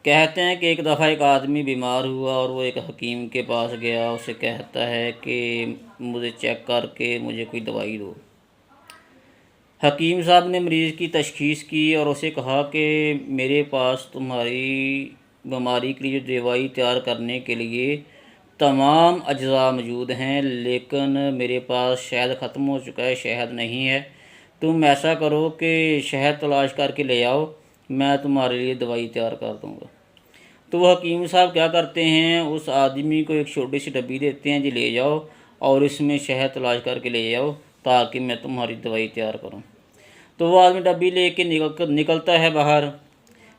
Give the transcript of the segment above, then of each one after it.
کہتے ہیں کہ ایک دفعہ ایک آدمی بیمار ہوا اور وہ ایک حکیم کے پاس گیا، اسے کہتا ہے کہ مجھے چیک کر کے مجھے کوئی دوائی دو۔ حکیم صاحب نے مریض کی تشخیص کی اور اسے کہا کہ میرے پاس تمہاری بیماری کے لیے جو دوائی تیار کرنے کے لیے تمام اجزاء موجود ہیں، لیکن میرے پاس شہد ختم ہو چکا ہے، شہد نہیں ہے۔ تم ایسا کرو کہ شہد تلاش کر کے لے آؤ، میں تمہارے لیے دوائی تیار کر دوں گا۔ تو وہ حکیم صاحب کیا کرتے ہیں، اس آدمی کو ایک چھوٹی سی ڈبی دیتے ہیں، جی لے جاؤ اور اس میں شہد تلاش کر کے لے جاؤ تاکہ میں تمہاری دوائی تیار کروں۔ تو وہ آدمی ڈبی لے کے نکلتا ہے باہر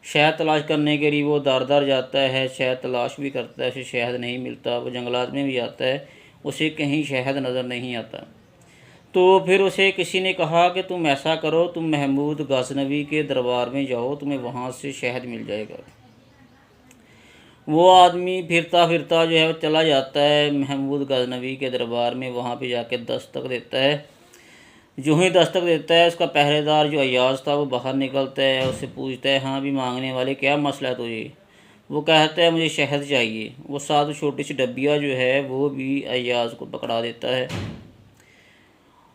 شہد تلاش کرنے کے لیے۔ وہ دار دار جاتا ہے، شہد تلاش بھی کرتا ہے، اسے شہد نہیں ملتا۔ وہ جنگلات میں بھی جاتا ہے، اسے کہیں شہد نظر نہیں آتا۔ تو پھر اسے کسی نے کہا کہ تم ایسا کرو، تم محمود غزنوی کے دربار میں جاؤ، تمہیں وہاں سے شہد مل جائے گا۔ وہ آدمی پھرتا پھرتا جو ہے وہ چلا جاتا ہے محمود غزنوی کے دربار میں، وہاں پہ جا کے دستک دیتا ہے۔ جو ہی دستک دیتا ہے، اس کا پہرے دار جو ایاز تھا وہ باہر نکلتا ہے، اس سے پوچھتا ہے ہاں بھی مانگنے والے کیا مسئلہ ہے تجھے؟ وہ کہتا ہے مجھے شہد چاہیے۔ وہ ساتھ چھوٹی سی ڈبیا جو ہے وہ بھی ایاز کو پکڑا دیتا ہے۔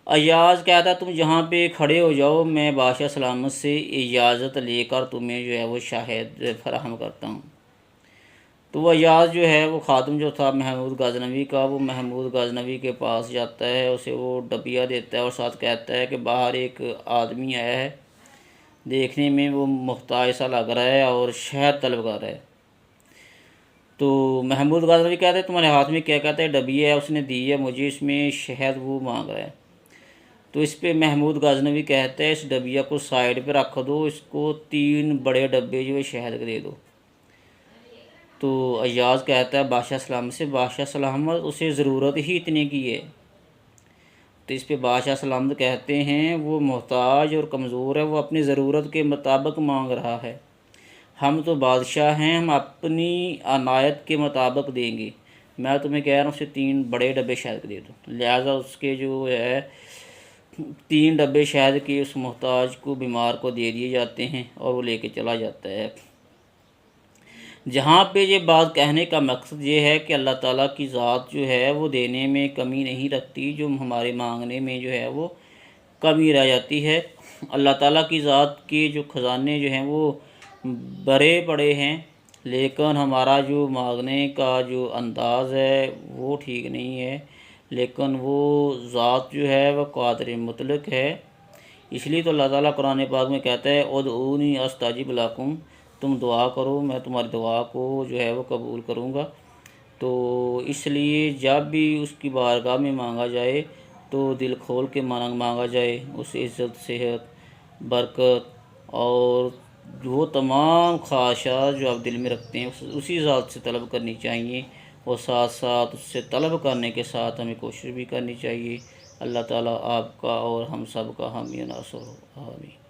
ایاز کہتا ہے تم جہاں پہ کھڑے ہو جاؤ، میں بادشاہ سلامت سے اجازت لے کر تمہیں جو ہے وہ شہد فراہم کرتا ہوں۔ تو وہ ایاز جو ہے وہ خادم جو تھا محمود غزنوی کا، وہ محمود غزنوی کے پاس جاتا ہے، اسے وہ ڈبیا دیتا ہے اور ساتھ کہتا ہے کہ باہر ایک آدمی آیا ہے، دیکھنے میں وہ محتاج سا لگ رہا ہے اور شہد طلب کر رہا ہے۔ تو محمود غزنوی کہتا ہے تمہارے ہاتھ میں کیا؟ کہتا ہے ڈبیا ہے، اس نے دی ہے مجھے، اس میں شہد وہ مانگ رہا ہے۔ تو اس پہ محمود غزنوی کہتا ہے اس ڈبیا کو سائڈ پہ رکھ دو، اس کو 3 بڑے ڈبے جو ہے شہد کے دے دو۔ تو ایاز کہتا ہے بادشاہ سلامت سے، بادشاہ سلامت اسے ضرورت ہی اتنے کی ہے۔ تو اس پہ بادشاہ سلامت کہتے ہیں وہ محتاج اور کمزور ہے، وہ اپنی ضرورت کے مطابق مانگ رہا ہے، ہم تو بادشاہ ہیں، ہم اپنی عنایت کے مطابق دیں گے۔ میں تمہیں کہہ رہا ہوں اسے 3 بڑے ڈبے شہد کے دے دو۔ لہٰذا اس کے جو ہے 3 ڈبے شہد کے اس محتاج کو، بیمار کو دے دیے جاتے ہیں اور وہ لے کے چلا جاتا ہے۔ جہاں پہ یہ بات کہنے کا مقصد یہ ہے کہ اللہ تعالیٰ کی ذات جو ہے وہ دینے میں کمی نہیں رکھتی، جو ہمارے مانگنے میں جو ہے وہ کمی رہ جاتی ہے۔ اللہ تعالیٰ کی ذات کے جو خزانے جو ہیں وہ بڑے بڑے ہیں، لیکن ہمارا جو مانگنے کا جو انداز ہے وہ ٹھیک نہیں ہے، لیکن وہ ذات جو ہے وہ قادر مطلق ہے۔ اس لیے تو اللہ تعالیٰ قرآن پاک میں کہتا ہے ادعونی استجب لکم، تم دعا کرو میں تمہاری دعا کو جو ہے وہ قبول کروں گا۔ تو اس لیے جب بھی اس کی بارگاہ میں مانگا جائے تو دل کھول کے مانگا جائے، اس عزت، صحت، برکت اور وہ تمام خواہشات جو آپ دل میں رکھتے ہیں اسی ذات سے طلب کرنی چاہیے، اور ساتھ ساتھ اس سے طلب کرنے کے ساتھ ہمیں کوشش بھی کرنی چاہیے۔ اللہ تعالیٰ آپ کا اور ہم سب کا حامی و ناصر ہو، آمین۔